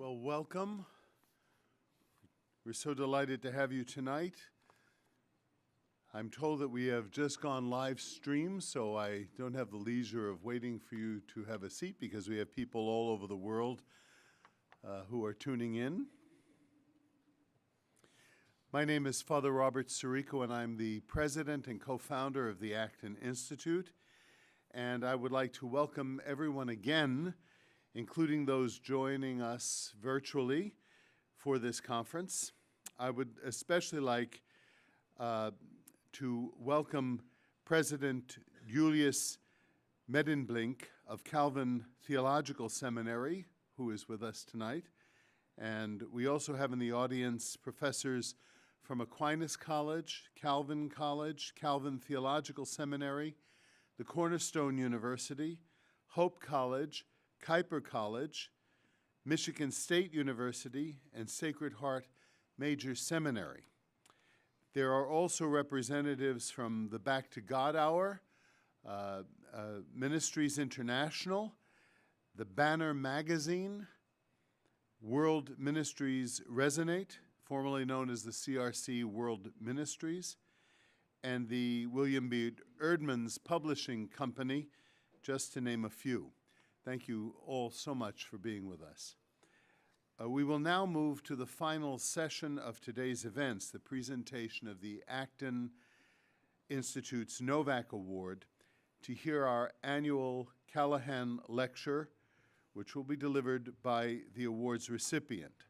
Well, welcome. We're so delighted to have you tonight. I'm told that we have just gone live stream, so I don't have the leisure of waiting for you to have a seat because we have people all over the world who are tuning in. My name is Father Robert Sirico, and I'm the president and co-founder of the Acton Institute. And I would like to welcome everyone again, including those joining us virtually for this conference. I would especially like to welcome President Julius Medinblink of Calvin Theological Seminary, who is with us tonight. And we also have in the audience professors from Aquinas College, Calvin Theological Seminary, the Cornerstone University, Hope College, Kuyper College, Michigan State University, and Sacred Heart Major Seminary. There are also representatives from the Back to God Hour, Ministries International, the Banner Magazine, World Ministries Resonate, formerly known as the CRC World Ministries, and the William B. Erdman's Publishing Company, just to name a few. Thank you all so much for being with us. We will now move to the final session of today's events, the presentation of the Acton Institute's Novak Award, to hear our annual Calahan lecture, which will be delivered by the award's recipient.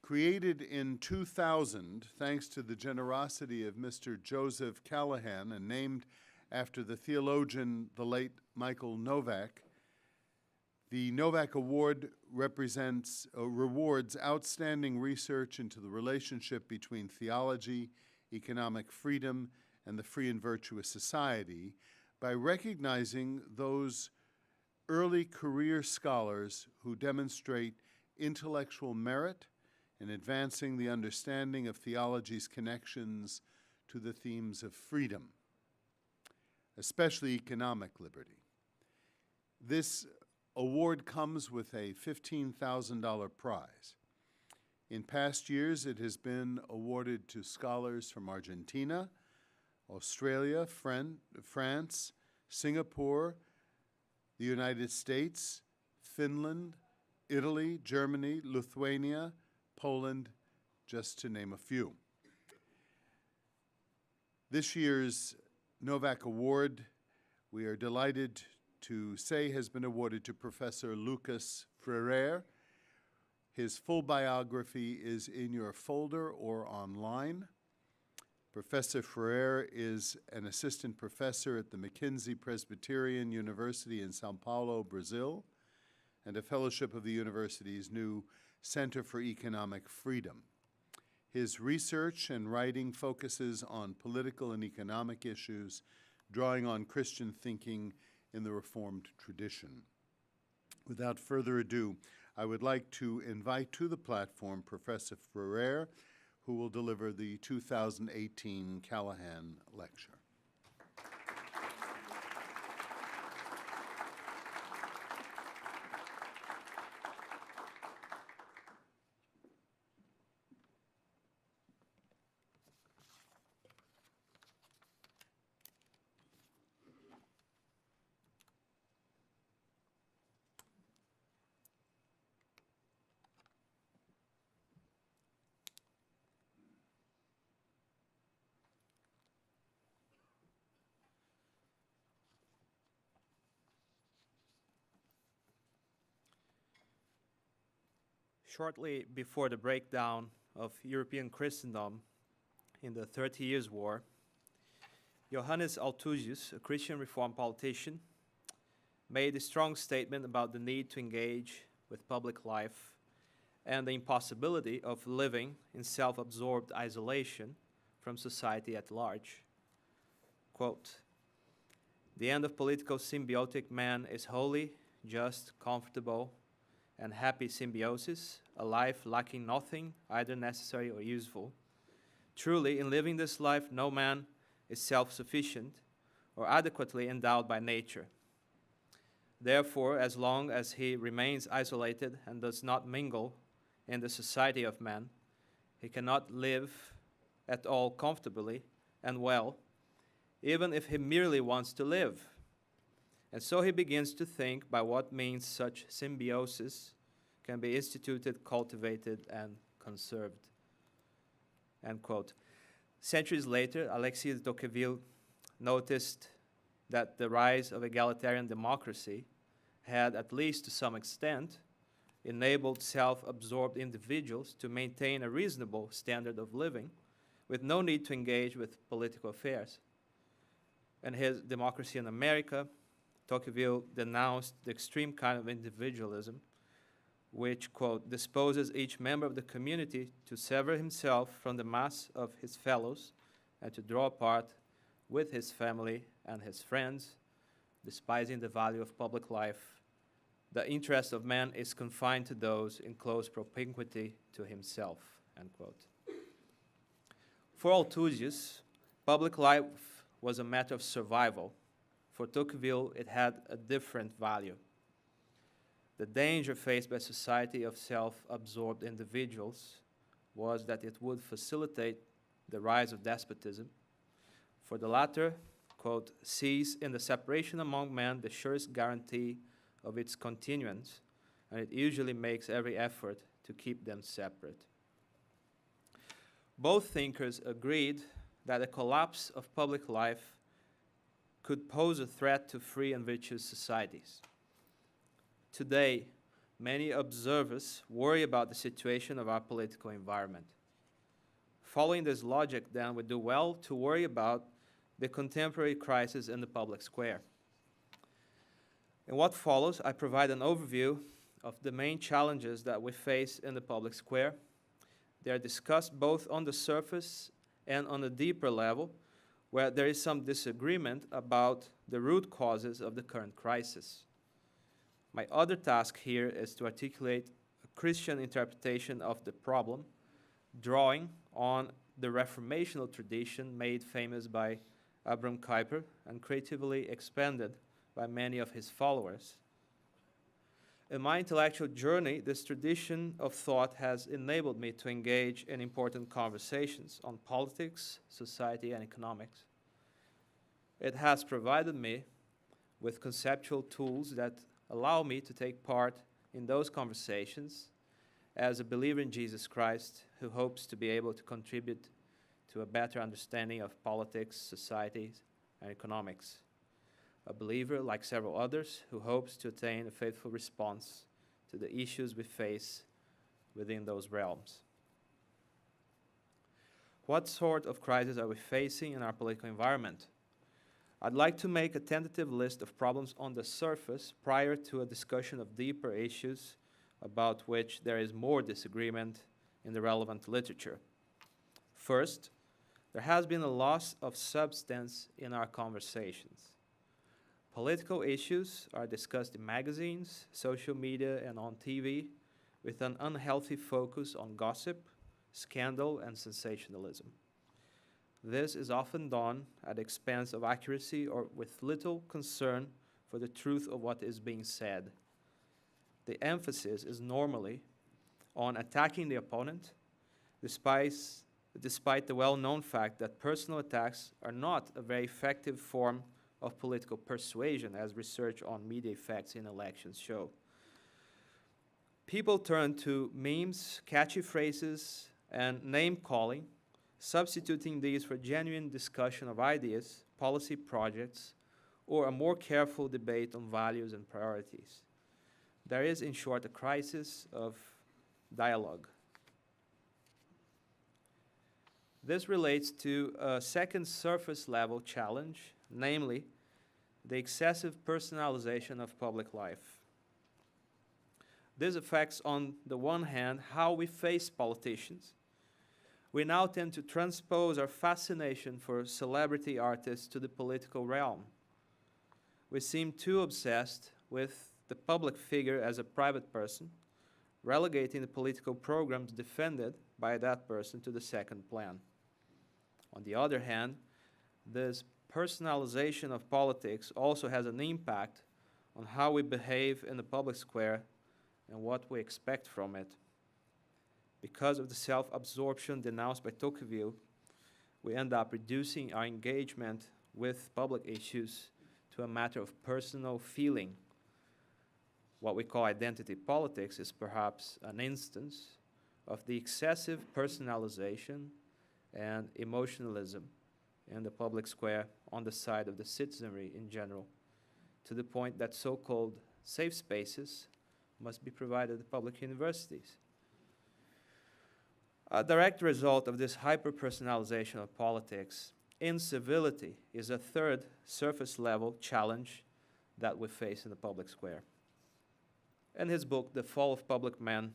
Created in 2000, thanks to the generosity of Mr. Joseph Calahan, and named after the theologian, the late Michael Novak, the Novak Award rewards outstanding research into the relationship between theology, economic freedom, and the free and virtuous society by recognizing those early career scholars who demonstrate intellectual merit in advancing the understanding of theology's connections to the themes of freedom, especially economic liberty. This award comes with a $15,000 prize. In past years, it has been awarded to scholars from Argentina, Australia, France, Singapore, the United States, Finland, Italy, Germany, Lithuania, Poland, just to name a few. This year's Novak Award, we are delighted to say, has been awarded to Professor Lucas Freire. His full biography is in your folder or online. Professor Freire is an assistant professor at the Mackenzie Presbyterian University in São Paulo, Brazil, and a fellowship of the university's new Center for Economic Freedom. His research and writing focuses on political and economic issues, drawing on Christian thinking in the Reformed tradition. Without further ado, I would like to invite to the platform Professor Freire, who will deliver the 2018 Calahan lecture. Shortly before the breakdown of European Christendom in the 30 Years' War, Johannes Althusius, a Christian Reformed politician, made a strong statement about the need to engage with public life and the impossibility of living in self-absorbed isolation from society at large. Quote, "The end of political symbiotic man is holy, just, comfortable, and happy symbiosis, a life lacking nothing, either necessary or useful. Truly, in living this life, no man is self-sufficient or adequately endowed by nature. Therefore, as long as he remains isolated and does not mingle in the society of men, he cannot live at all comfortably and well, even if he merely wants to live. And so he begins to think by what means such symbiosis can be instituted, cultivated, and conserved. End quote. Centuries later, Alexis de Tocqueville noticed that the rise of egalitarian democracy had, at least to some extent, enabled self-absorbed individuals to maintain a reasonable standard of living with no need to engage with political affairs. In his Democracy in America, Tocqueville denounced the extreme kind of individualism which, quote, disposes each member of the community to sever himself from the mass of his fellows and to draw apart with his family and his friends, despising the value of public life. The interest of man is confined to those in close propinquity to himself, end quote. For Althusius, public life was a matter of survival. For Tocqueville, it had a different value. The danger faced by a society of self-absorbed individuals was that it would facilitate the rise of despotism. For the latter, quote, sees in the separation among men the surest guarantee of its continuance, and it usually makes every effort to keep them separate. Both thinkers agreed that a collapse of public life could pose a threat to free and virtuous societies. Today, many observers worry about the situation of our political environment. Following this logic, then, we do well to worry about the contemporary crisis in the public square. In what follows, I provide an overview of the main challenges that we face in the public square. They are discussed both on the surface and on a deeper level, where there is some disagreement about the root causes of the current crisis. My other task here is to articulate a Christian interpretation of the problem, drawing on the Reformational tradition made famous by Abraham Kuyper and creatively expanded by many of his followers. In my intellectual journey, this tradition of thought has enabled me to engage in important conversations on politics, society, and economics. It has provided me with conceptual tools that allow me to take part in those conversations as a believer in Jesus Christ who hopes to be able to contribute to a better understanding of politics, society, and economics. A believer, like several others, who hopes to attain a faithful response to the issues we face within those realms. What sort of crisis are we facing in our political environment? I'd like to make a tentative list of problems on the surface prior to a discussion of deeper issues about which there is more disagreement in the relevant literature. First, there has been a loss of substance in our conversations. Political issues are discussed in magazines, social media, and on TV with an unhealthy focus on gossip, scandal, and sensationalism. This is often done at the expense of accuracy or with little concern for the truth of what is being said. The emphasis is normally on attacking the opponent, despite the well-known fact that personal attacks are not a very effective form of political persuasion, as research on media effects in elections show. People turn to memes, catchy phrases, and name-calling, substituting these for genuine discussion of ideas, policy projects, or a more careful debate on values and priorities. There is, in short, a crisis of dialogue. This relates to a second surface-level challenge, namely the excessive personalization of public life. This affects, on the one hand, how we face politicians. We now tend to transpose our fascination for celebrity artists to the political realm. We seem too obsessed with the public figure as a private person, relegating the political programs defended by that person to the second plan. On the other hand, this personalization of politics also has an impact on how we behave in the public square and what we expect from it. Because of the self-absorption denounced by Tocqueville, we end up reducing our engagement with public issues to a matter of personal feeling. What we call identity politics is perhaps an instance of the excessive personalization and emotionalism in the public square on the side of the citizenry in general, to the point that so-called safe spaces must be provided at public universities. A direct result of this hyper-personalization of politics, incivility, is a third surface-level challenge that we face in the public square. In his book, The Fall of Public Men,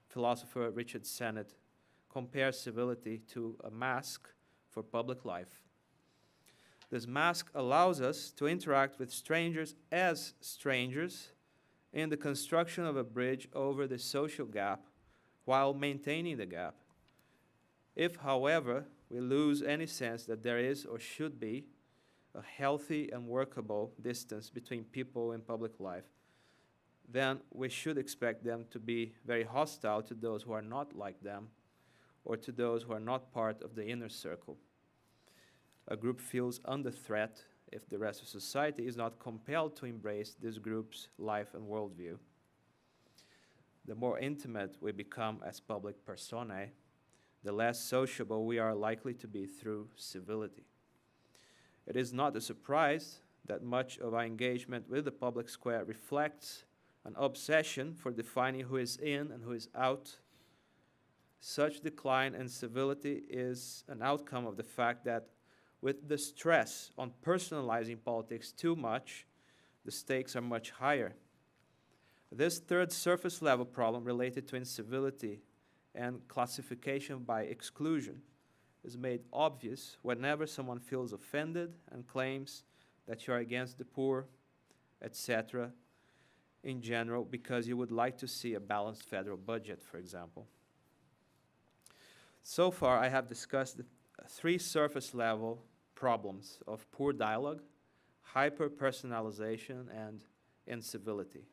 philosopher Richard Sennett compares civility to a mask for public life. This mask allows us to interact with strangers as strangers in the construction of a bridge over the social gap while maintaining the gap. If, however, we lose any sense that there is or should be a healthy and workable distance between people in public life, then we should expect them to be very hostile to those who are not like them or to those who are not part of the inner circle. A group feels under threat if the rest of society is not compelled to embrace this group's life and worldview. The more intimate we become as public personae, the less sociable we are likely to be through civility. It is not a surprise that much of our engagement with the public square reflects an obsession for defining who is in and who is out. Such decline in civility is an outcome of the fact that with the stress on personalizing politics too much, the stakes are much higher. This third surface level problem related to incivility and classification by exclusion is made obvious whenever someone feels offended and claims that you are against the poor, etc., in general, because you would like to see a balanced federal budget, for example. So far, I have discussed the three surface level problems of poor dialogue, hyper-personalization, and incivility.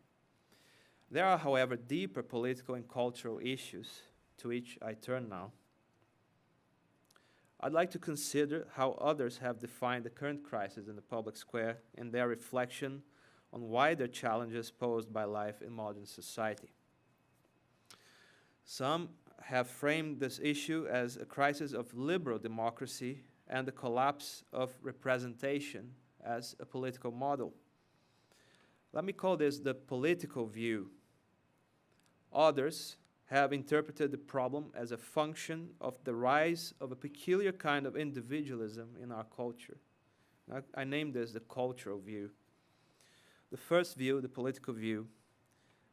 There are, however, deeper political and cultural issues to which I turn now. I'd like to consider how others have defined the current crisis in the public square in their reflection on wider challenges posed by life in modern society. Some have framed this issue as a crisis of liberal democracy and the collapse of representation as a political model. Let me call this the political view. Others have interpreted the problem as a function of the rise of a peculiar kind of individualism in our culture. I name this the cultural view. The first view, the political view,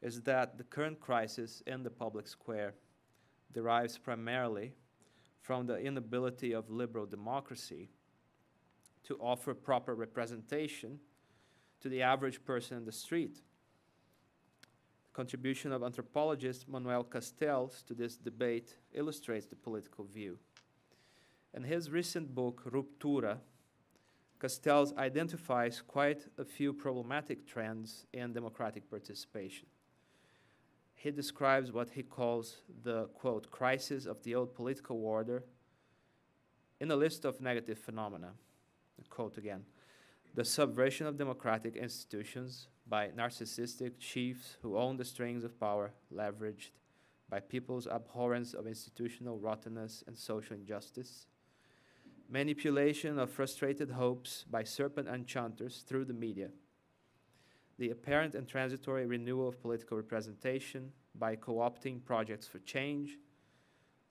is that the current crisis in the public square derives primarily from the inability of liberal democracy to offer proper representation to the average person in the street. The contribution of anthropologist Manuel Castells to this debate illustrates the political view. In his recent book, Ruptura, Castells identifies quite a few problematic trends in democratic participation. He describes what he calls the, quote, crisis of the old political order in a list of negative phenomena. Quote again, the subversion of democratic institutions by narcissistic chiefs who own the strings of power, leveraged by people's abhorrence of institutional rottenness and social injustice, manipulation of frustrated hopes by serpent enchanters through the media, the apparent and transitory renewal of political representation by co-opting projects for change,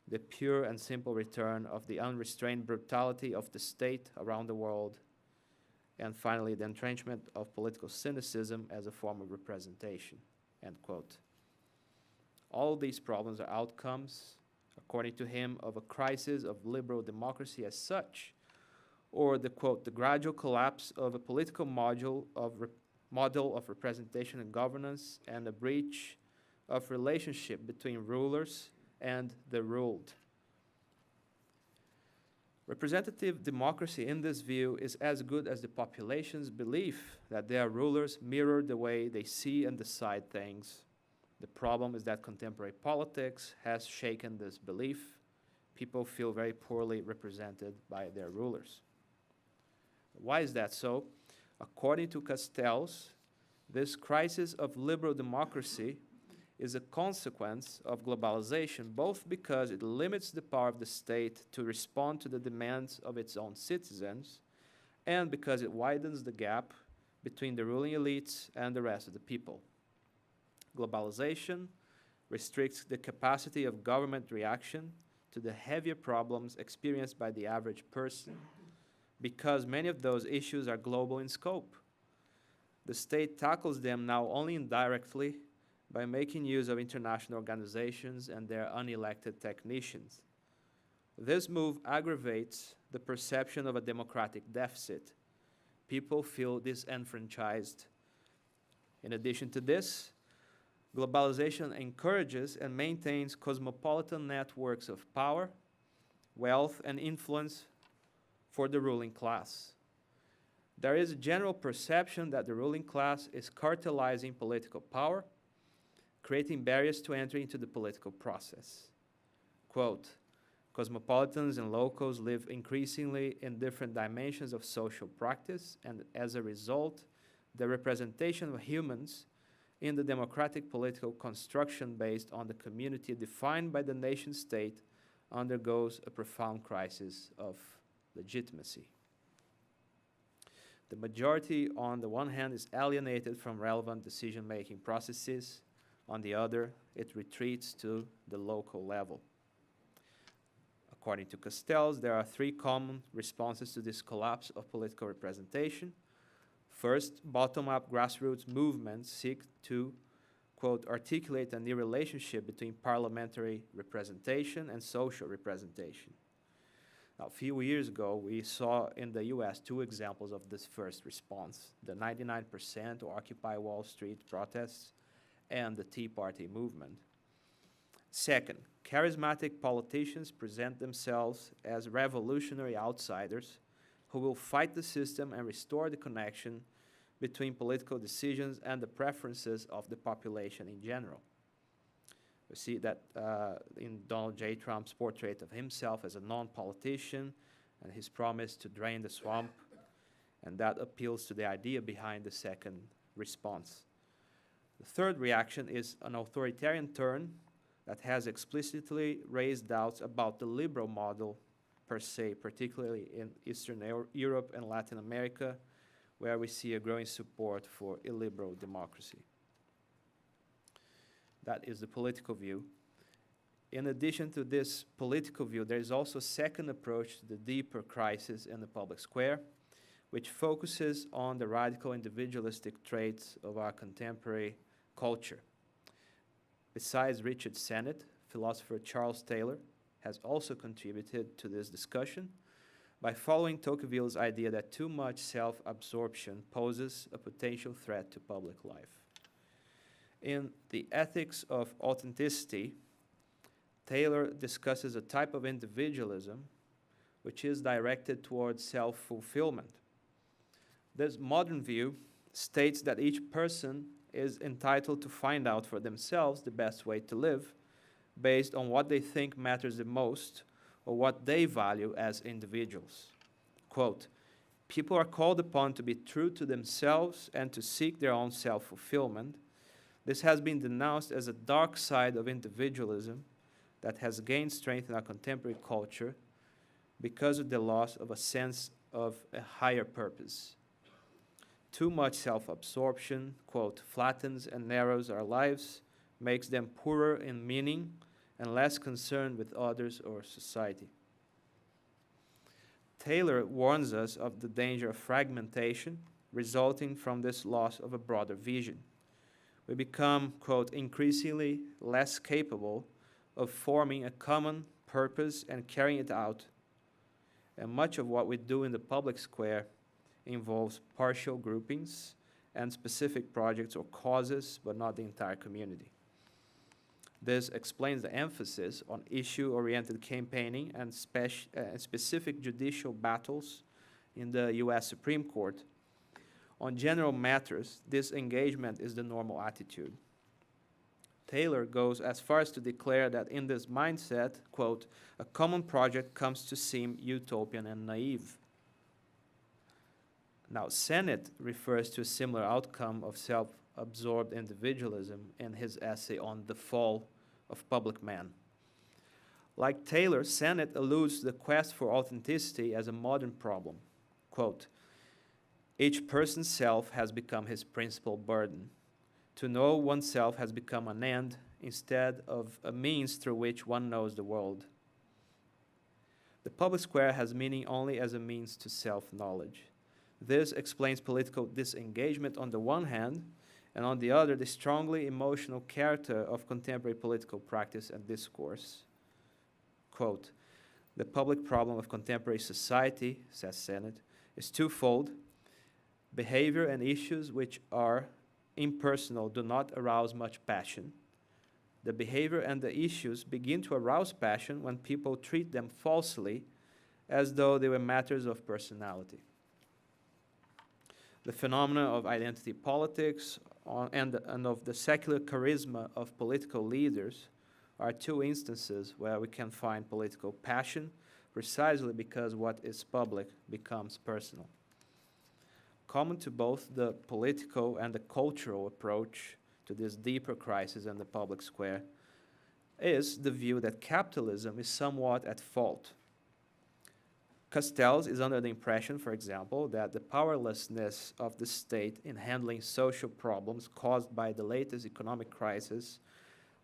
the pure and simple return of the unrestrained brutality of the state around the world, and finally, the entrenchment of political cynicism as a form of representation, end quote. All these problems are outcomes, according to him, of a crisis of liberal democracy as such, or the, quote, the gradual collapse of a political model of representation and governance and a breach of relationship between rulers and the ruled. Representative democracy in this view is as good as the population's belief that their rulers mirror the way they see and decide things. The problem is that contemporary politics has shaken this belief. People feel very poorly represented by their rulers. Why is that so? According to Castells, this crisis of liberal democracy is a consequence of globalization, both because it limits the power of the state to respond to the demands of its own citizens, and because it widens the gap between the ruling elites and the rest of the people. Globalization restricts the capacity of government reaction to the heavier problems experienced by the average person, because many of those issues are global in scope. The state tackles them now only indirectly by making use of international organizations and their unelected technicians. This move aggravates the perception of a democratic deficit. People feel disenfranchised. In addition to this, globalization encourages and maintains cosmopolitan networks of power, wealth, and influence for the ruling class. There is a general perception that the ruling class is cartelizing political power, creating barriers to entry into the political process. Quote, cosmopolitans and locals live increasingly in different dimensions of social practice, and as a result, the representation of humans in the democratic political construction based on the community defined by the nation-state undergoes a profound crisis of legitimacy. The majority, on the one hand, is alienated from relevant decision-making processes. On the other, it retreats to the local level. According to Castells, there are three common responses to this collapse of political representation. First, bottom-up grassroots movements seek to, quote, articulate a new relationship between parliamentary representation and social representation. Now, a few years ago, we saw in the US 2 examples of this first response, the 99% or Occupy Wall Street protests and the Tea Party movement. Second, charismatic politicians present themselves as revolutionary outsiders who will fight the system and restore the connection between political decisions and the preferences of the population in general. We see that in Donald J. Trump's portrait of himself as a non-politician and his promise to drain the swamp, and that appeals to the idea behind the second response. The third reaction is an authoritarian turn that has explicitly raised doubts about the liberal model per se, particularly in Eastern Europe and Latin America, where we see a growing support for illiberal democracy. That is the political view. In addition to this political view, there is also a second approach to the deeper crisis in the public square, which focuses on the radical individualistic traits of our contemporary culture. Besides Richard Sennett, philosopher Charles Taylor has also contributed to this discussion by following Tocqueville's idea that too much self-absorption poses a potential threat to public life. In The Ethics of Authenticity, Taylor discusses a type of individualism which is directed towards self-fulfillment. This modern view states that each person is entitled to find out for themselves the best way to live based on what they think matters the most or what they value as individuals. Quote, people are called upon to be true to themselves and to seek their own self-fulfillment. This has been denounced as a dark side of individualism that has gained strength in our contemporary culture because of the loss of a sense of a higher purpose. Too much self-absorption, quote, flattens and narrows our lives, makes them poorer in meaning and less concerned with others or society. Taylor warns us of the danger of fragmentation resulting from this loss of a broader vision. We become, quote, increasingly less capable of forming a common purpose and carrying it out. And much of what we do in the public square involves partial groupings and specific projects or causes, but not the entire community. This explains the emphasis on issue-oriented campaigning and specific judicial battles in the US Supreme Court. On general matters, this engagement is the normal attitude. Taylor goes as far as to declare that in this mindset, quote, a common project comes to seem utopian and naive. Now, Sennett refers to a similar outcome of self-absorbed individualism in his essay on the fall of public man. Like Taylor, Sennett alludes to the quest for authenticity as a modern problem. Quote, each person's self has become his principal burden. To know oneself has become an end instead of a means through which one knows the world. The public square has meaning only as a means to self-knowledge. This explains political disengagement on the one hand, and on the other, the strongly emotional character of contemporary political practice and discourse. Quote, the public problem of contemporary society, says Sennett, is twofold. Behavior and issues which are impersonal do not arouse much passion. The behavior and the issues begin to arouse passion when people treat them falsely as though they were matters of personality. The phenomena of identity politics and of the secular charisma of political leaders are two instances where we can find political passion precisely because what is public becomes personal. Common to both the political and the cultural approach to this deeper crisis in the public square is the view that capitalism is somewhat at fault. Castells is under the impression, for example, that the powerlessness of the state in handling social problems caused by the latest economic crisis,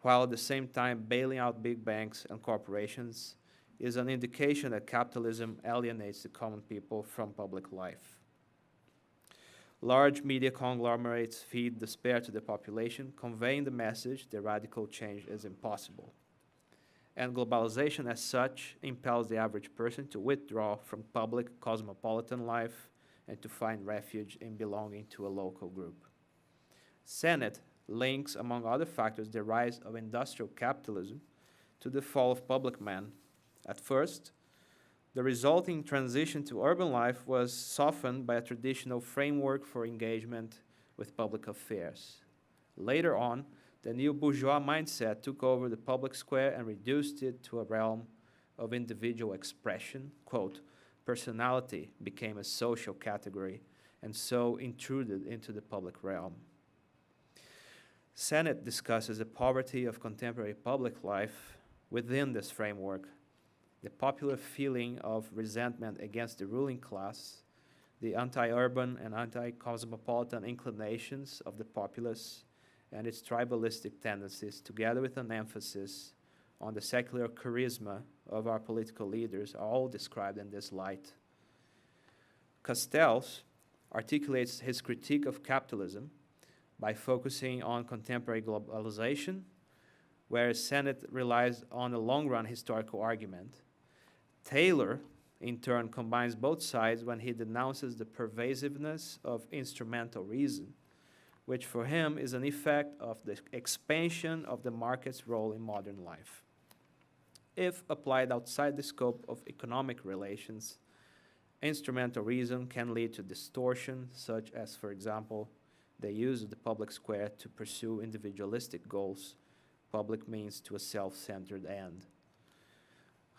while at the same time bailing out big banks and corporations, is an indication that capitalism alienates the common people from public life. Large media conglomerates feed despair to the population, conveying the message that radical change is impossible. And globalization as such impels the average person to withdraw from public cosmopolitan life and to find refuge in belonging to a local group. Sennett links, among other factors, the rise of industrial capitalism to the fall of public man. At first, the resulting transition to urban life was softened by a traditional framework for engagement with public affairs. Later on, the new bourgeois mindset took over the public square and reduced it to a realm of individual expression. Quote, personality became a social category and so intruded into the public realm. Sennett discusses the poverty of contemporary public life within this framework, the popular feeling of resentment against the ruling class, the anti-urban and anti-cosmopolitan inclinations of the populace, and its tribalistic tendencies, together with an emphasis on the secular charisma of our political leaders, are all described in this light. Castells articulates his critique of capitalism by focusing on contemporary globalization, whereas Sennett relies on a long-run historical argument. Taylor, in turn, combines both sides when he denounces the pervasiveness of instrumental reason, which for him is an effect of the expansion of the market's role in modern life. If applied outside the scope of economic relations, instrumental reason can lead to distortion, such as, for example, the use of the public square to pursue individualistic goals, public means to a self-centered end.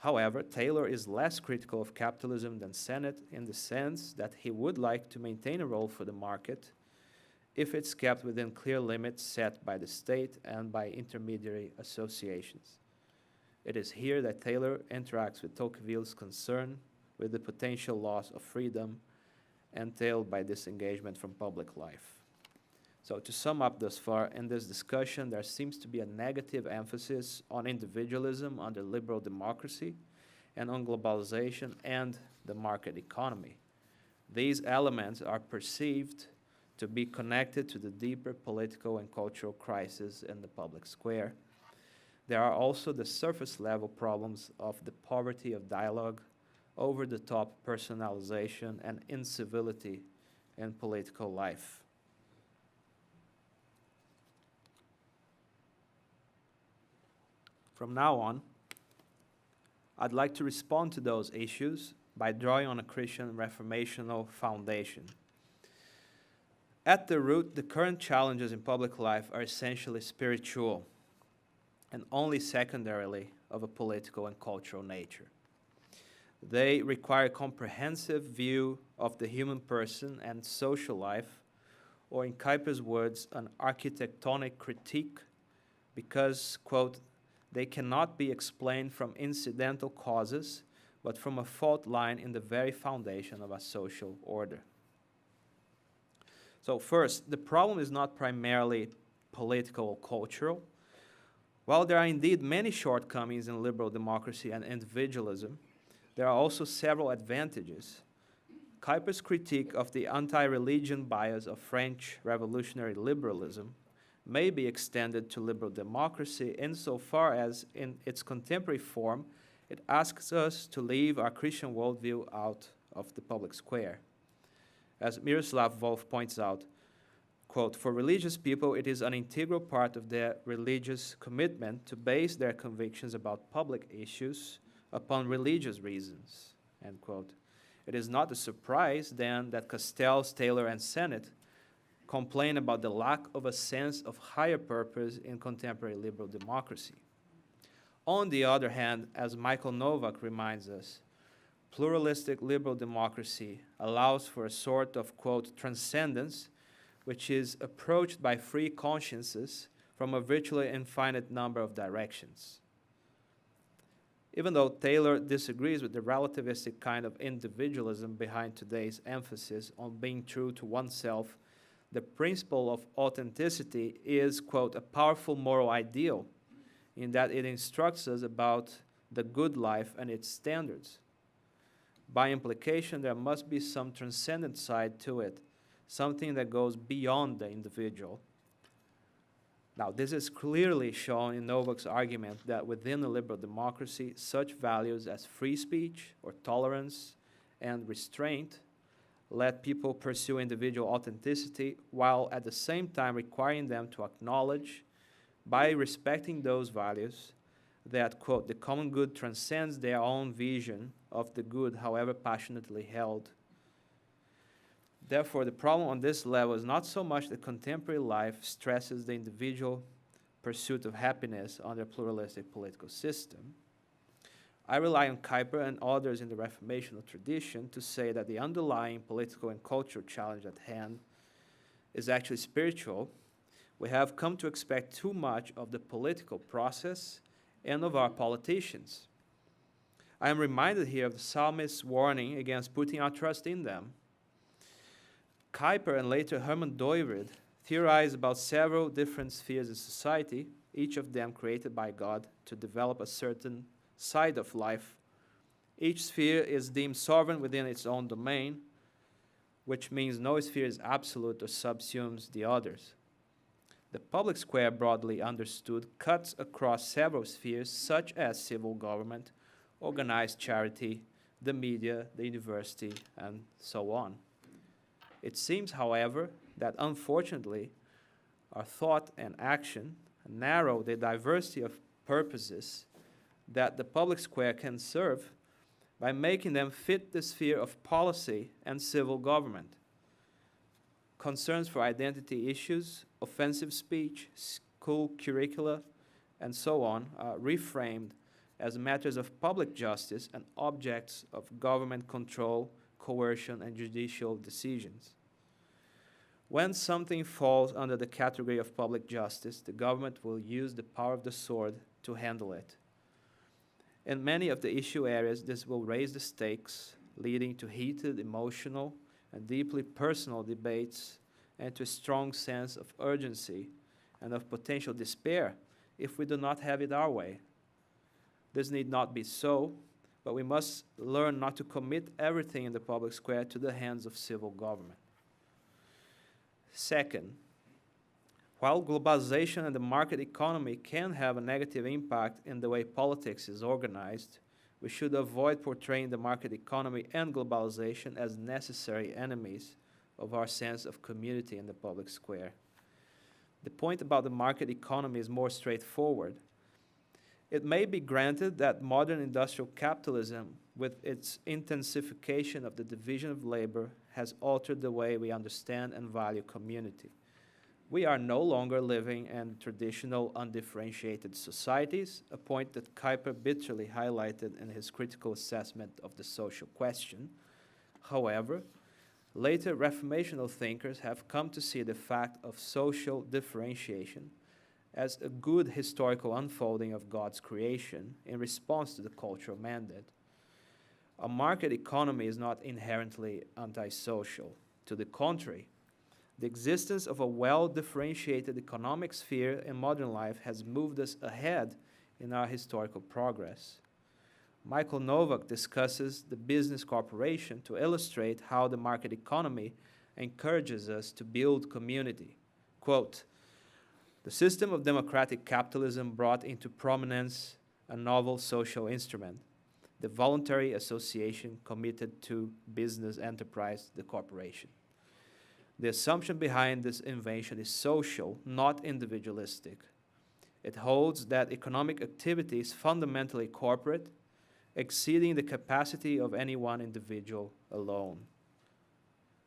However, Taylor is less critical of capitalism than Sennett in the sense that he would like to maintain a role for the market if it's kept within clear limits set by the state and by intermediary associations. It is here that Taylor interacts with Tocqueville's concern with the potential loss of freedom entailed by disengagement from public life. So to sum up thus far, in this discussion, there seems to be a negative emphasis on individualism under liberal democracy and on globalization and the market economy. These elements are perceived to be connected to the deeper political and cultural crisis in the public square. There are also the surface-level problems of the poverty of dialogue, over-the-top personalization, and incivility in political life. From now on, I'd like to respond to those issues by drawing on a Christian reformational foundation. At the root, the current challenges in public life are essentially spiritual and only secondarily of a political and cultural nature. They require a comprehensive view of the human person and social life, or in Kuyper's words, an architectonic critique, because, quote, they cannot be explained from incidental causes, but from a fault line in the very foundation of a social order. So first, the problem is not primarily political or cultural. While there are indeed many shortcomings in liberal democracy and individualism, there are also several advantages. Kuyper's critique of the anti-religion bias of French revolutionary liberalism may be extended to liberal democracy insofar as, in its contemporary form, it asks us to leave our Christian worldview out of the public square. As Miroslav Volf points out, quote, for religious people, it is an integral part of their religious commitment to base their convictions about public issues upon religious reasons, end quote. It is not a surprise, then, that Castells, Taylor, and Sennett complain about the lack of a sense of higher purpose in contemporary liberal democracy. On the other hand, as Michael Novak reminds us, pluralistic liberal democracy allows for a sort of, quote, transcendence, which is approached by free consciences from a virtually infinite number of directions. Even though Taylor disagrees with the relativistic kind of individualism behind today's emphasis on being true to oneself, the principle of authenticity is, quote, a powerful moral ideal in that it instructs us about the good life and its standards. By implication, there must be some transcendent side to it, something that goes beyond the individual. Now, this is clearly shown in Novak's argument that within a liberal democracy, such values as free speech or tolerance and restraint let people pursue individual authenticity while at the same time requiring them to acknowledge, by respecting those values, that, quote, the common good transcends their own vision of the good, however passionately held. Therefore, the problem on this level is not so much that contemporary life stresses the individual pursuit of happiness under a pluralistic political system. I rely on Kuyper and others in the Reformational tradition to say that the underlying political and cultural challenge at hand is actually spiritual. We have come to expect too much of the political process and of our politicians. I am reminded here of the psalmist's warning against putting our trust in them. Kuyper and later Herman Dooyeweerd theorized about several different spheres of society, each of them created by God to develop a certain side of life. Each sphere is deemed sovereign within its own domain, which means no sphere is absolute or subsumes the others. The public square, broadly understood, cuts across several spheres such as civil government, organized charity, the media, the university, and so on. It seems, however, that unfortunately, our thought and action narrow the diversity of purposes that the public square can serve by making them fit the sphere of policy and civil government. Concerns for identity issues, offensive speech, school curricula, and so on are reframed as matters of public justice and objects of government control, coercion, and judicial decisions. When something falls under the category of public justice, the government will use the power of the sword to handle it. In many of the issue areas, this will raise the stakes, leading to heated, emotional, and deeply personal debates, and to a strong sense of urgency and of potential despair if we do not have it our way. This need not be so, but we must learn not to commit everything in the public square to the hands of civil government. Second, while globalization and the market economy can have a negative impact in the way politics is organized, we should avoid portraying the market economy and globalization as necessary enemies of our sense of community in the public square. The point about the market economy is more straightforward. It may be granted that modern industrial capitalism, with its intensification of the division of labor, has altered the way we understand and value community. We are no longer living in traditional undifferentiated societies, a point that Kuyper bitterly highlighted in his critical assessment of the social question. However, later Reformational thinkers have come to see the fact of social differentiation as a good historical unfolding of God's creation in response to the cultural mandate. A market economy is not inherently antisocial. To the contrary, the existence of a well-differentiated economic sphere in modern life has moved us ahead in our historical progress. Michael Novak discusses the business corporation to illustrate how the market economy encourages us to build community. Quote, "The system of democratic capitalism brought into prominence a novel social instrument, the voluntary association committed to business enterprise, the corporation. The assumption behind this invention is social, not individualistic. It holds that economic activity is fundamentally corporate, exceeding the capacity of any one individual alone.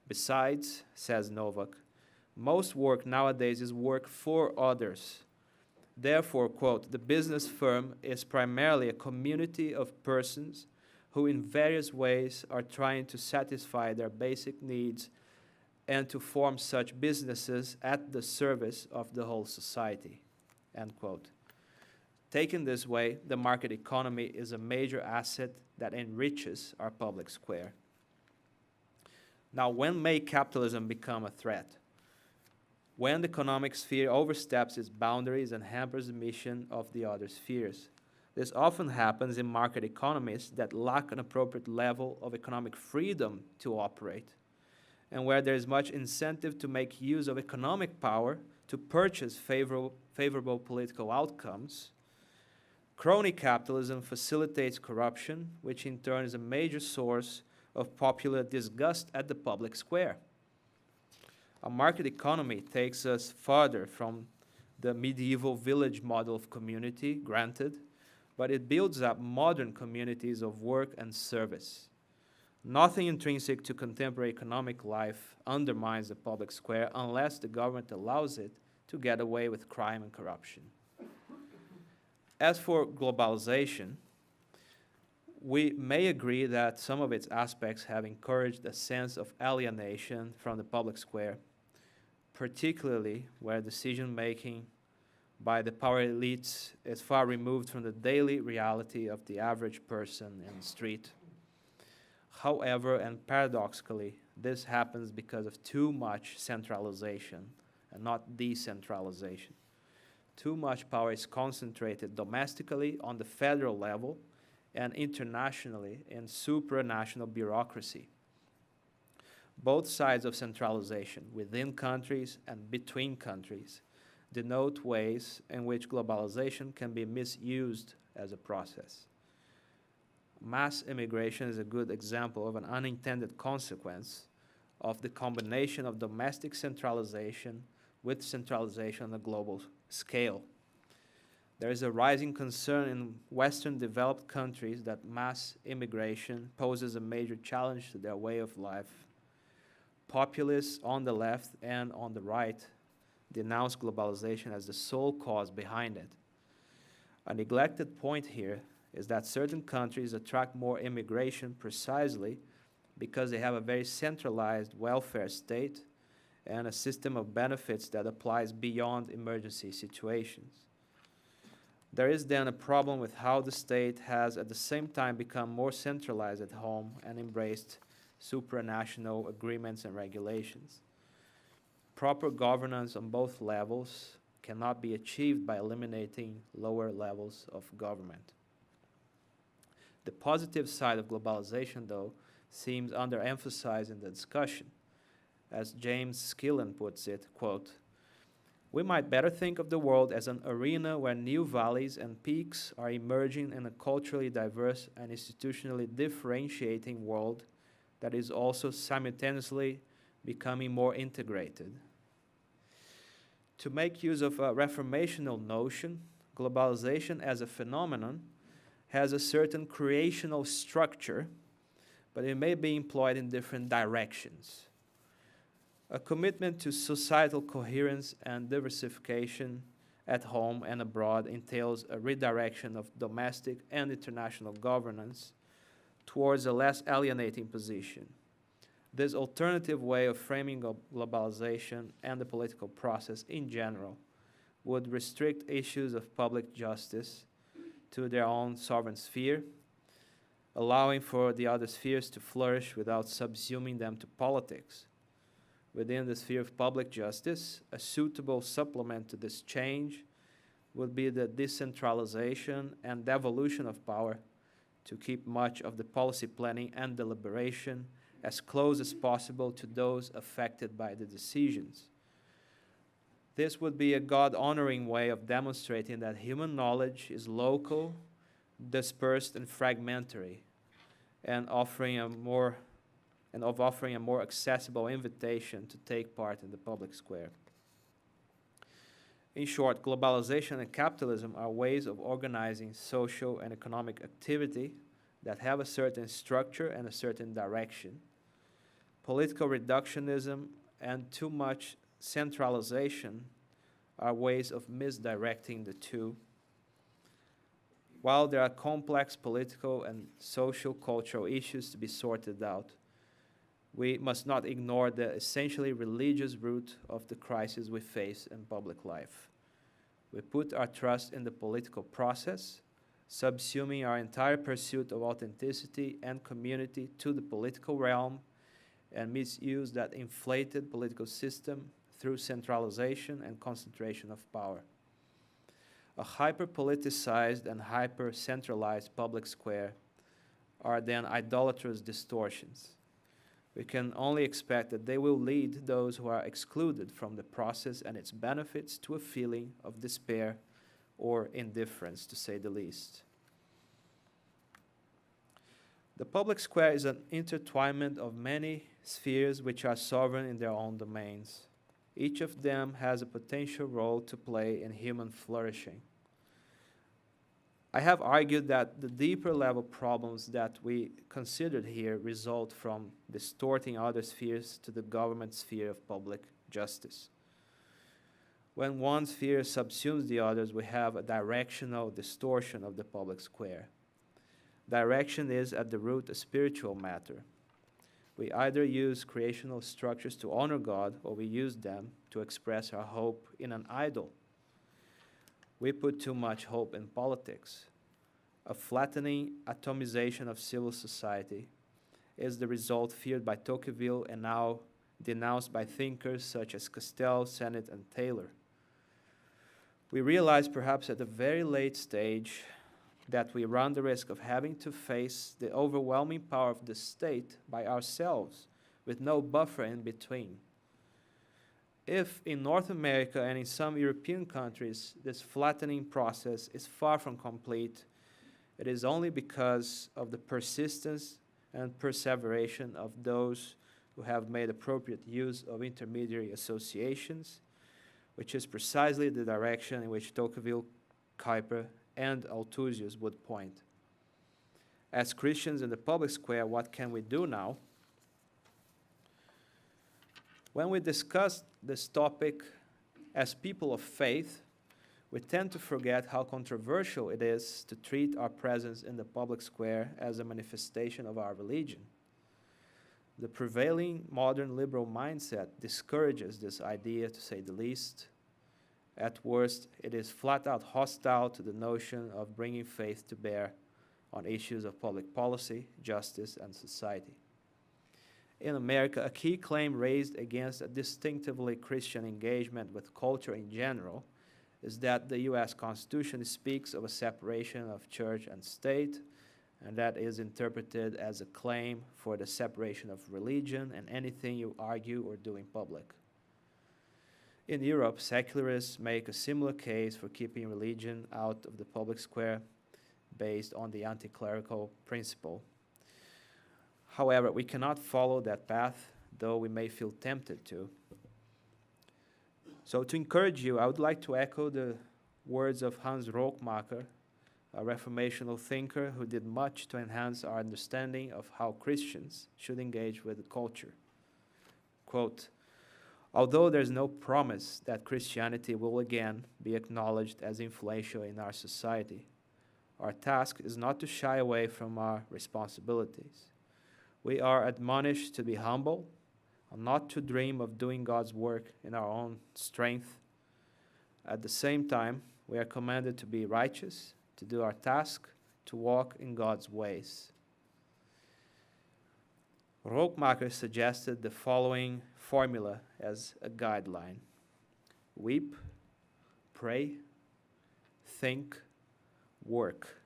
Besides, says Novak, most work nowadays is work for others. Therefore, quote, the business firm is primarily a community of persons who in various ways are trying to satisfy their basic needs and to form such businesses at the service of the whole society," end quote. Taken this way, the market economy is a major asset that enriches our public square. Now, when may capitalism become a threat? When the economic sphere oversteps its boundaries and hampers the mission of the other spheres. This often happens in market economies that lack an appropriate level of economic freedom to operate, and where there is much incentive to make use of economic power to purchase favorable political outcomes. Crony capitalism facilitates corruption, which in turn is a major source of popular disgust at the public square. A market economy takes us farther from the medieval village model of community, granted, but it builds up modern communities of work and service. Nothing intrinsic to contemporary economic life undermines the public square unless the government allows it to get away with crime and corruption. As for globalization, we may agree that some of its aspects have encouraged a sense of alienation from the public square, particularly where decision-making by the power elites is far removed from the daily reality of the average person in the street. However, and paradoxically, this happens because of too much centralization and not decentralization. Too much power is concentrated domestically on the federal level and internationally in supranational bureaucracy. Both sides of centralization, within countries and between countries, denote ways in which globalization can be misused as a process. Mass immigration is a good example of an unintended consequence of the combination of domestic centralization with centralization on a global scale. There is a rising concern in Western developed countries that mass immigration poses a major challenge to their way of life. Populists on the left and on the right denounce globalization as the sole cause behind it. A neglected point here is that certain countries attract more immigration precisely because they have a very centralized welfare state and a system of benefits that applies beyond emergency situations. There is then a problem with how the state has at the same time become more centralized at home and embraced supranational agreements and regulations. Proper governance on both levels cannot be achieved by eliminating lower levels of government. The positive side of globalization, though, seems underemphasized in the discussion. As James Skillen puts it, quote, "We might better think of the world as an arena where new valleys and peaks are emerging in a culturally diverse and institutionally differentiating world that is also simultaneously becoming more integrated." To make use of a reformational notion, globalization as a phenomenon has a certain creational structure, but it may be employed in different directions. A commitment to societal coherence and diversification at home and abroad entails a redirection of domestic and international governance towards a less alienating position. This alternative way of framing globalization and the political process in general would restrict issues of public justice to their own sovereign sphere, allowing for the other spheres to flourish without subsuming them to politics. Within the sphere of public justice, a suitable supplement to this change would be the decentralization and devolution of power to keep much of the policy planning and deliberation as close as possible to those affected by the decisions. This would be a God-honoring way of demonstrating that human knowledge is local, dispersed, and fragmentary, and offering a more accessible invitation to take part in the public square. In short, globalization and capitalism are ways of organizing social and economic activity that have a certain structure and a certain direction. Political reductionism and too much centralization are ways of misdirecting the two. While there are complex political and social cultural issues to be sorted out, we must not ignore the essentially religious root of the crisis we face in public life. We put our trust in the political process, subsuming our entire pursuit of authenticity and community to the political realm, and misuse that inflated political system through centralization and concentration of power. A hyper-politicized and hyper-centralized public square are then idolatrous distortions. We can only expect that they will lead those who are excluded from the process and its benefits to a feeling of despair or indifference, to say the least. The public square is an intertwinement of many spheres which are sovereign in their own domains. Each of them has a potential role to play in human flourishing. I have argued that the deeper level problems that we considered here result from distorting other spheres to the government sphere of public justice. When one sphere subsumes the others, we have a directional distortion of the public square. Direction is at the root a spiritual matter. We either use creational structures to honor God, or we use them to express our hope in an idol. We put too much hope in politics. A flattening atomization of civil society is the result feared by Tocqueville and now denounced by thinkers such as Castell, Sennett, and Taylor. We realize, perhaps at a very late stage, that we run the risk of having to face the overwhelming power of the state by ourselves, with no buffer in between. If in North America and in some European countries this flattening process is far from complete, it is only because of the persistence and perseveration of those who have made appropriate use of intermediary associations, which is precisely the direction in which Tocqueville, Kuyper, and Althusius would point. As Christians in the public square, what can we do now? When we discuss this topic as people of faith, we tend to forget how controversial it is to treat our presence in the public square as a manifestation of our religion. The prevailing modern liberal mindset discourages this idea, to say the least. At worst, it is flat out hostile to the notion of bringing faith to bear on issues of public policy, justice, and society. In America, a key claim raised against a distinctively Christian engagement with culture in general is that the U.S. Constitution speaks of a separation of church and state, and that is interpreted as a claim for the separation of religion and anything you argue or do in public. In Europe, secularists make a similar case for keeping religion out of the public square based on the anti-clerical principle. However, we cannot follow that path, though we may feel tempted to. So to encourage you, I would like to echo the words of Hans Rockmacher, a Reformational thinker who did much to enhance our understanding of how Christians should engage with the culture. Quote, "Although there's no promise that Christianity will again be acknowledged as influential in our society, our task is not to shy away from our responsibilities. We are admonished to be humble and not to dream of doing God's work in our own strength. At the same time, we are commanded to be righteous, to do our task, to walk in God's ways." Rockmacher suggested the following formula as a guideline: weep, pray, think, work.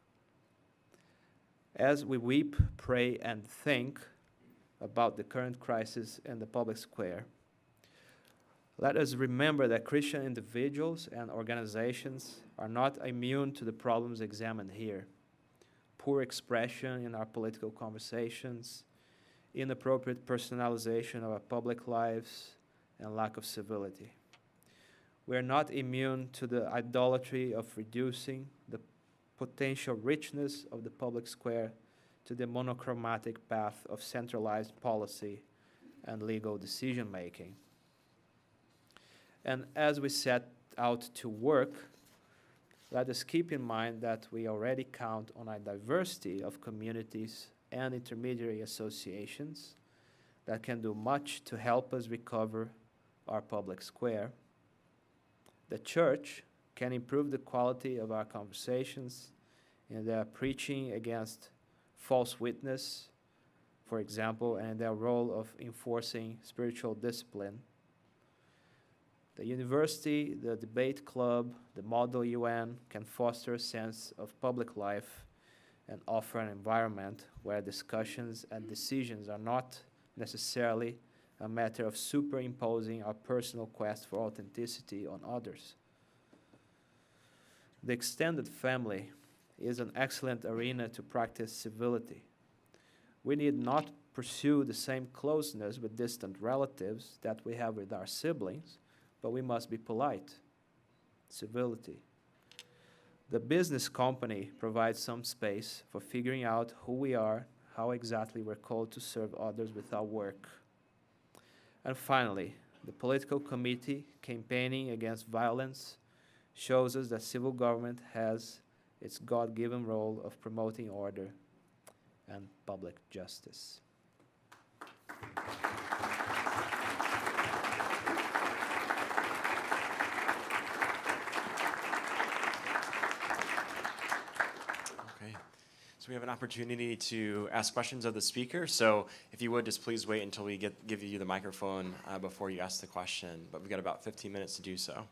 As we weep, pray, and think about the current crisis in the public square, let us remember that Christian individuals and organizations are not immune to the problems examined here: poor expression in our political conversations, inappropriate personalization of our public lives, and lack of civility. We are not immune to the idolatry of reducing the potential richness of the public square to the monochromatic path of centralized policy and legal decision-making. And as we set out to work, let us keep in mind that we already count on a diversity of communities and intermediary associations that can do much to help us recover our public square. The church can improve the quality of our conversations in their preaching against false witness, for example, and their role of enforcing spiritual discipline. The university, the debate club, the Model UN can foster a sense of public life and offer an environment where discussions and decisions are not necessarily a matter of superimposing our personal quest for authenticity on others. The extended family is an excellent arena to practice civility. We need not pursue the same closeness with distant relatives that we have with our siblings, but we must be polite. Civility. The business company provides some space for figuring out who we are, how exactly we're called to serve others with our work. And finally, the political committee campaigning against violence shows us that civil government has its God-given role of promoting order and public justice. Okay, so we have an opportunity to ask questions of the speaker. So if you would, just please wait until we give you the microphone before you ask the question. But we've got about 15 minutes to do so.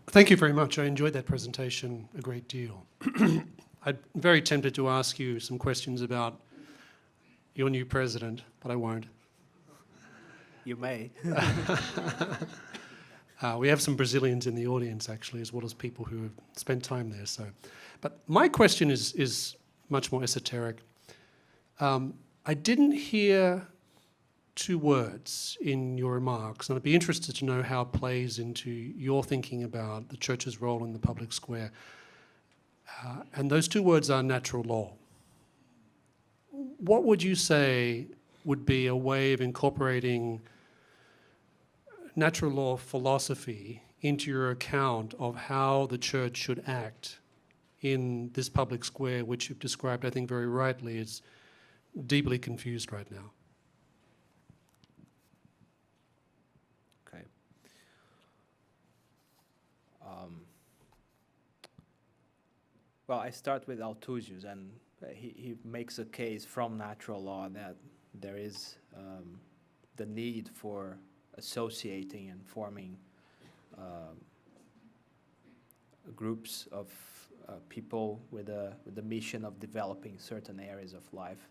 Thank you very much. I enjoyed that presentation a great deal. I'm very tempted to ask you some questions about your new president, but I won't. You may. We have some Brazilians in the audience, actually, as well as people who have spent time there. But my question is much more esoteric. I didn't hear two words in your remarks, and I'd be interested to know how it plays into your thinking about the church's role in the public square. And those two words are natural law. What would you say would be a way of incorporating natural law philosophy into your account of how the church should act in this public square, which you've described, I think very rightly, is deeply confused right now? Okay. Well, I start with Althusius, and he makes a case from natural law that there is the need for associating and forming groups of people with the mission of developing certain areas of life.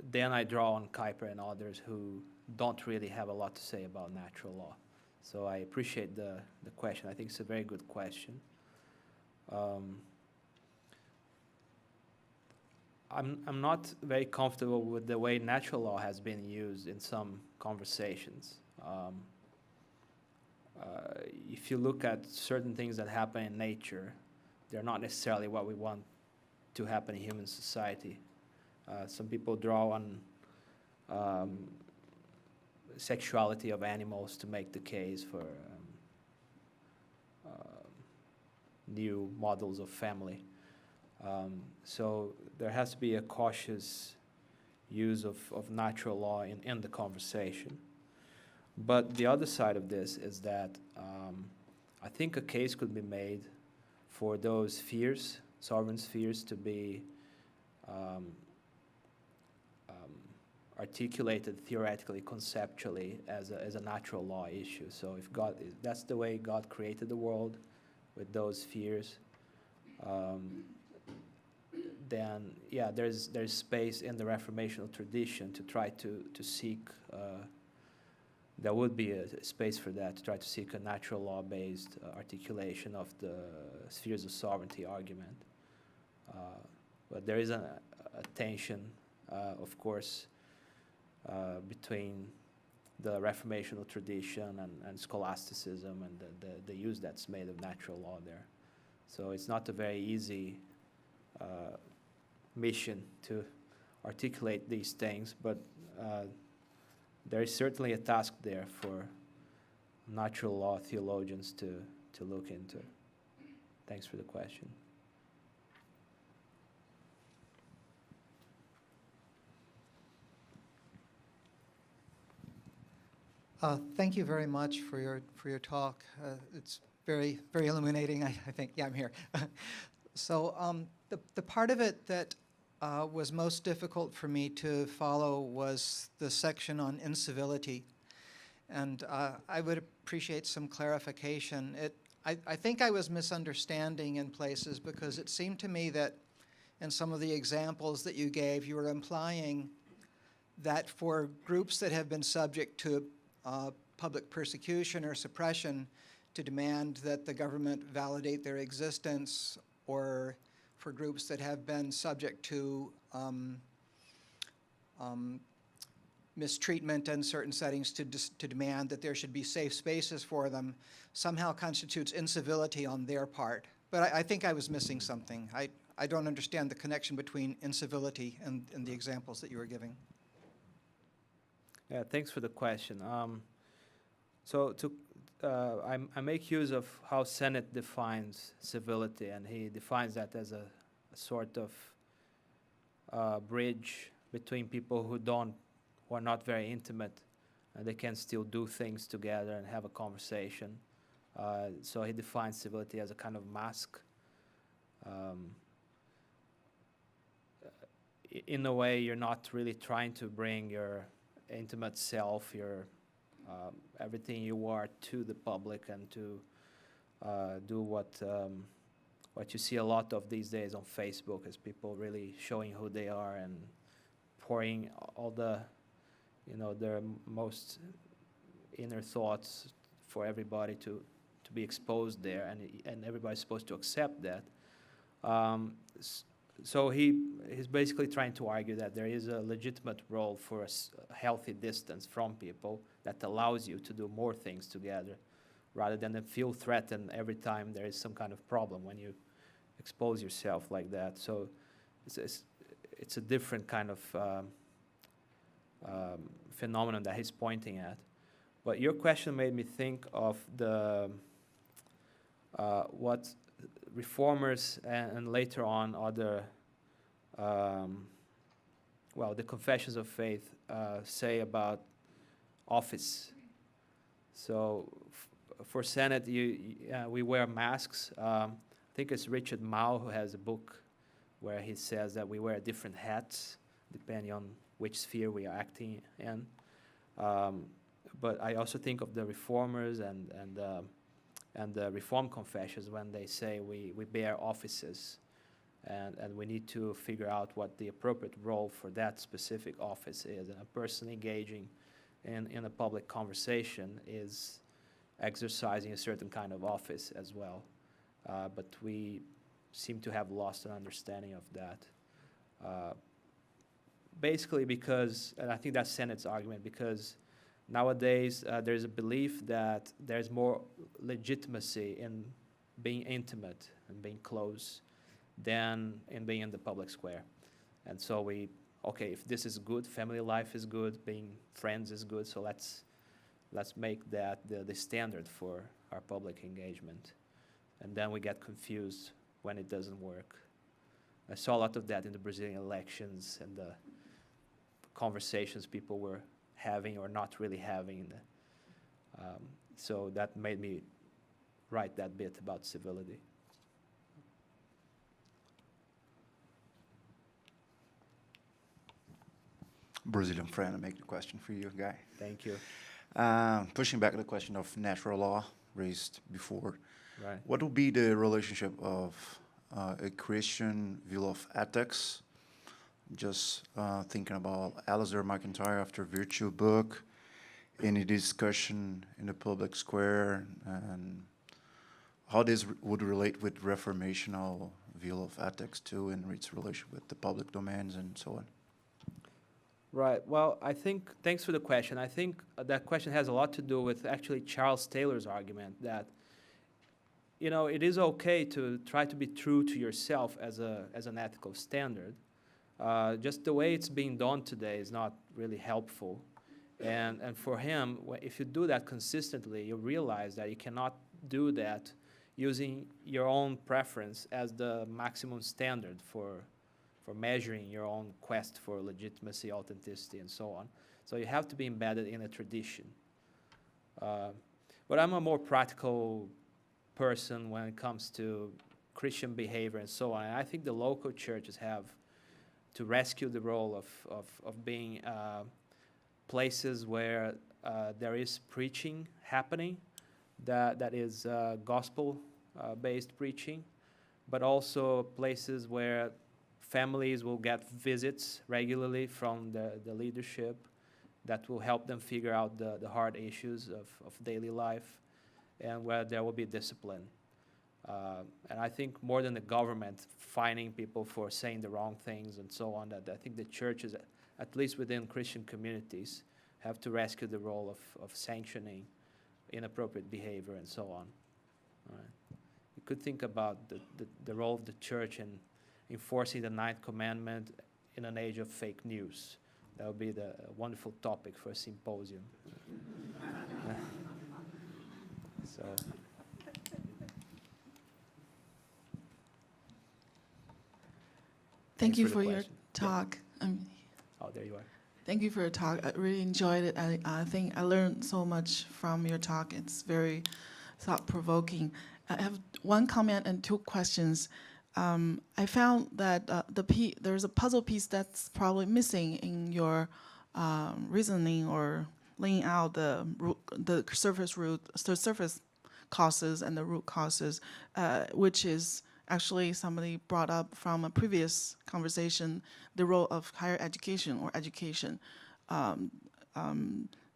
Then I draw on Kuyper and others who don't really have a lot to say about natural law. So I appreciate the question. I think it's a very good question. I'm not very comfortable with the way natural law has been used in some conversations. If you look at certain things that happen in nature, they're not necessarily what we want to happen in human society. Some people draw on sexuality of animals to make the case for new models of family. So there has to be a cautious use of natural law in the conversation. But the other side of this is that I think a case could be made for those spheres, sovereign spheres, to be articulated theoretically, conceptually as a natural law issue. So if God, that's the way God created the world, with those spheres, then yeah, there's space in the Reformational tradition to try to seek. There would be a space for that, to try to seek a natural law-based articulation of the spheres of sovereignty argument. But there is a tension, of course, between the Reformational tradition and scholasticism and the use that's made of natural law there. So it's not a very easy mission to articulate these things, but there is certainly a task there for natural law theologians to look into. Thanks for the question. Thank you very much for your talk. It's very illuminating. I think. Yeah, I'm here. So the part of it that was most difficult for me to follow was the section on incivility, and I would appreciate some clarification. I think I was misunderstanding in places, because it seemed to me that in some of the examples that you gave, you were implying that for groups that have been subject to public persecution or suppression, to demand that the government validate their existence, or for groups that have been subject to mistreatment in certain settings, to demand that there should be safe spaces for them, somehow constitutes incivility on their part. But I think I was missing something. I don't understand the connection between incivility and the examples that you were giving. Yeah, thanks for the question. I make use of how Sennett defines civility, and he defines that as a sort of bridge between people who are not very intimate, and they can still do things together and have a conversation. So he defines civility as a kind of mask. In a way, you're not really trying to bring your intimate self, your everything you are, to the public, and to do what you see a lot of these days on Facebook, is people really showing who they are and pouring all the, their most inner thoughts for everybody to be exposed there, and everybody's supposed to accept that. So he's basically trying to argue that there is a legitimate role for a healthy distance from people that allows you to do more things together, rather than feel threatened every time there is some kind of problem when you expose yourself like that. So it's a different kind of phenomenon that he's pointing at. But your question made me think of the what reformers and later on other, the confessions of faith say about office. So for Senate, we wear masks. I think it's Richard Mao who has a book where he says that we wear different hats depending on which sphere we are acting in. But I also think of the reformers and the Reform confessions when they say we bear offices, and we need to figure out what the appropriate role for that specific office is. And a person engaging in a public conversation is exercising a certain kind of office as well. But we seem to have lost an understanding of that. Basically because, and I think that's Sennett's argument, because nowadays there's a belief that there's more legitimacy in being intimate and being close than in being in the public square. And so okay, if this is good, family life is good, being friends is good, so let's make that the standard for our public engagement. And then we get confused when it doesn't work. I saw a lot of that in the Brazilian elections and the conversations people were having or not really having. So that made me write that bit about civility. Brazilian friend, I make the question for you, Guy. Thank you. Pushing back the question of natural law raised before, Right. what would be the relationship of a Christian view of ethics? Just thinking about Alistair McIntyre after Virtue book, any discussion in the public square, and how this would relate with reformational view of ethics too, and its relation with the public domains and so on. Right. Well, I think, thanks for the question. I think that question has a lot to do with actually Charles Taylor's argument that, you know, it is okay to try to be true to yourself as an ethical standard. Just the way it's being done today is not really helpful. And for him, if you do that consistently, you realize that you cannot do that using your own preference as the maximum standard for measuring your own quest for legitimacy, authenticity, and so on. So you have to be embedded in a tradition. But I'm a more practical person when it comes to Christian behavior and so on. And I think the local churches have to rescue the role of being places where there is preaching happening, that is gospel-based preaching, but also places where families will get visits regularly from the leadership that will help them figure out the hard issues of daily life, and where there will be discipline. And I think more than the government fining people for saying the wrong things and so on, that I think the churches, at least within Christian communities, have to rescue the role of sanctioning inappropriate behavior and so on. Right. You could think about the role of the church in enforcing the Ninth Commandment in an age of fake news. That would be the wonderful topic for a symposium. So. Thank you for for the your question. talk. Oh, there you are. Thank you for your talk. I really enjoyed it. I think I learned so much from your talk. It's very thought-provoking. I have one comment and two questions. I found that there's a puzzle piece that's probably missing in your reasoning or laying out the surface causes and the root causes, which is actually somebody brought up from a previous conversation, the role of higher education or education,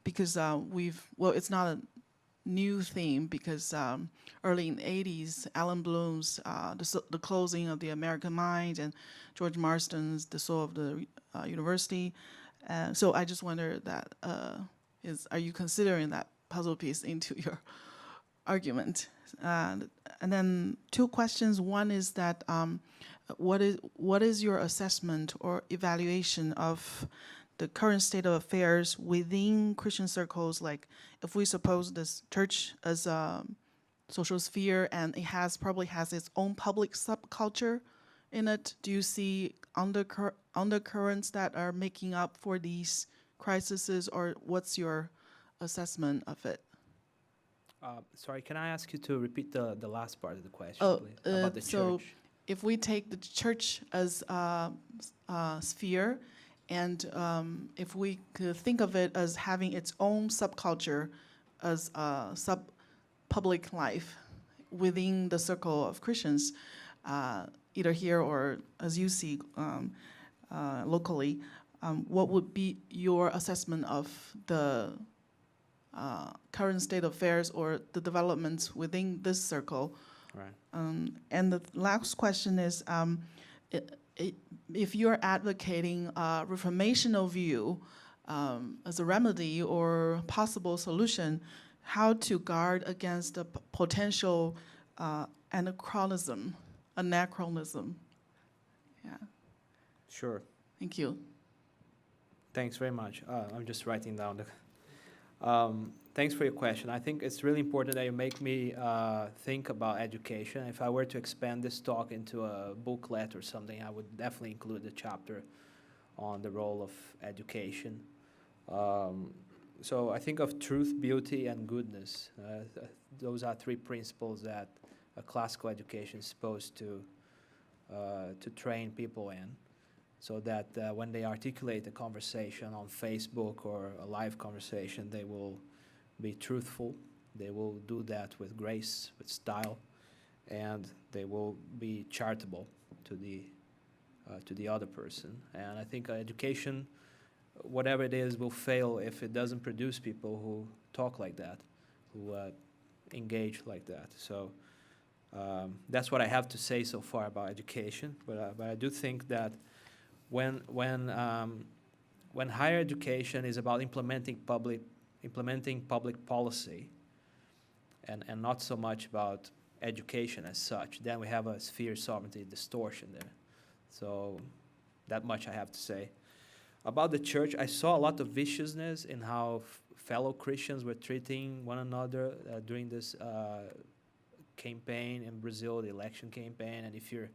because it's not a new theme, because early in the 80s, Alan Bloom's the Closing of the American Mind and George Marston's The Soul of the University. So I just wonder that, are you considering that puzzle piece into your argument? And then two questions. One is that what is your assessment or evaluation of the current state of affairs within Christian circles? Like, if we suppose this church as a social sphere and it probably has its own public subculture in it, do you see undercurrents that are making up for these crises, or what's your assessment of it? Sorry, can I ask you to repeat the last part of the question, please? About the so church. If we take the church as a sphere, and if we could think of it as having its own subculture as sub-public life within the circle of Christians, either here or as you see locally, what would be your assessment of the current state of affairs or the developments within this circle. Right. And the last question is, if you're advocating a reformational view as a remedy or possible solution, how to guard against the potential anachronism. Yeah, Sure. thank you. Thanks very much. I'm just writing down the. Thanks for your question. I think it's really important that you make me think about education. If I were to expand this talk into a booklet or something, I would definitely include the chapter on the role of education. So I think of truth, beauty, and goodness. Those are three principles that a classical education is supposed to train people in, so that when they articulate a conversation on Facebook or a live conversation, they will be truthful, they will do that with grace, with style, and they will be charitable to the other person. And I think education, whatever it is, will fail if it doesn't produce people who talk like that, who engage like that. So that's what I have to say so far about education. But I do think that when higher education is about implementing public policy, and not so much about education as such, then we have a sphere sovereignty distortion there. So that much I have to say. About the church, I saw a lot of viciousness in how fellow Christians were treating one another during this campaign in Brazil, the election campaign. And if you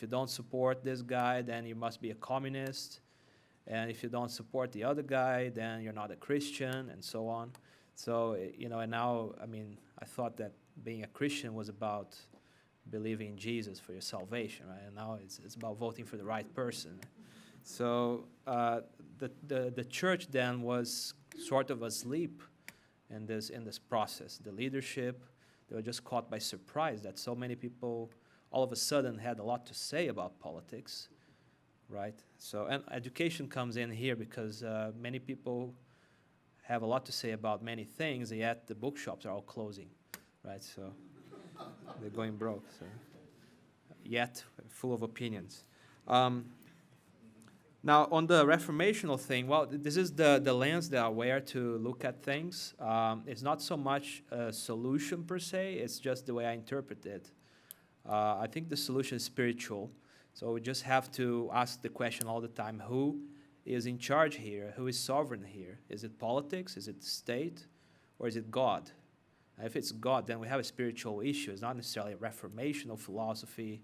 don't support this guy, then you must be a communist. And if you don't support the other guy, then you're not a Christian, and so on. So, and now, I thought that being a Christian was about believing in Jesus for your salvation, right? And now it's about voting for the right person. So the church then was sort of asleep in this process. The leadership, they were just caught by surprise that so many people all of a sudden had a lot to say about politics, right? So, and education comes in here because many people have a lot to say about many things, yet the bookshops are all closing, right? So they're going broke, so yet full of opinions. Now, on the reformational thing, well, this is the lens that I wear to look at things. It's not so much a solution per se, it's just the way I interpret it. I think the solution is spiritual. So we just have to ask the question all the time, who is in charge here? Who is sovereign here? Is it politics? Is it the state? Or is it God? And if it's God, then we have a spiritual issue. It's not necessarily a reformational philosophy,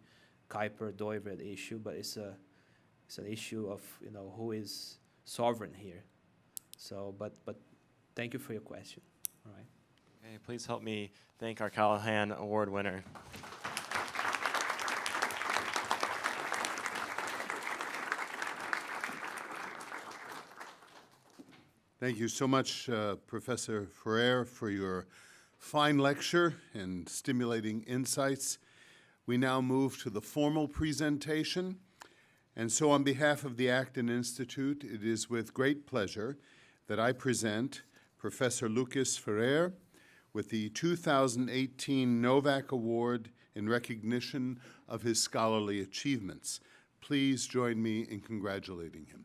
Kuyper, Doivred issue, but it's an issue of who is sovereign here. So, but thank you for your question. All right. Okay, please help me thank our Calahan Award winner. Thank you so much, Professor Freire, for your fine lecture and stimulating insights. We now move to the formal presentation. And so on behalf of the Acton Institute, it is with great pleasure that I present Professor Lucas Freire with the 2018 Novak Award in recognition of his scholarly achievements. Please join me in congratulating him.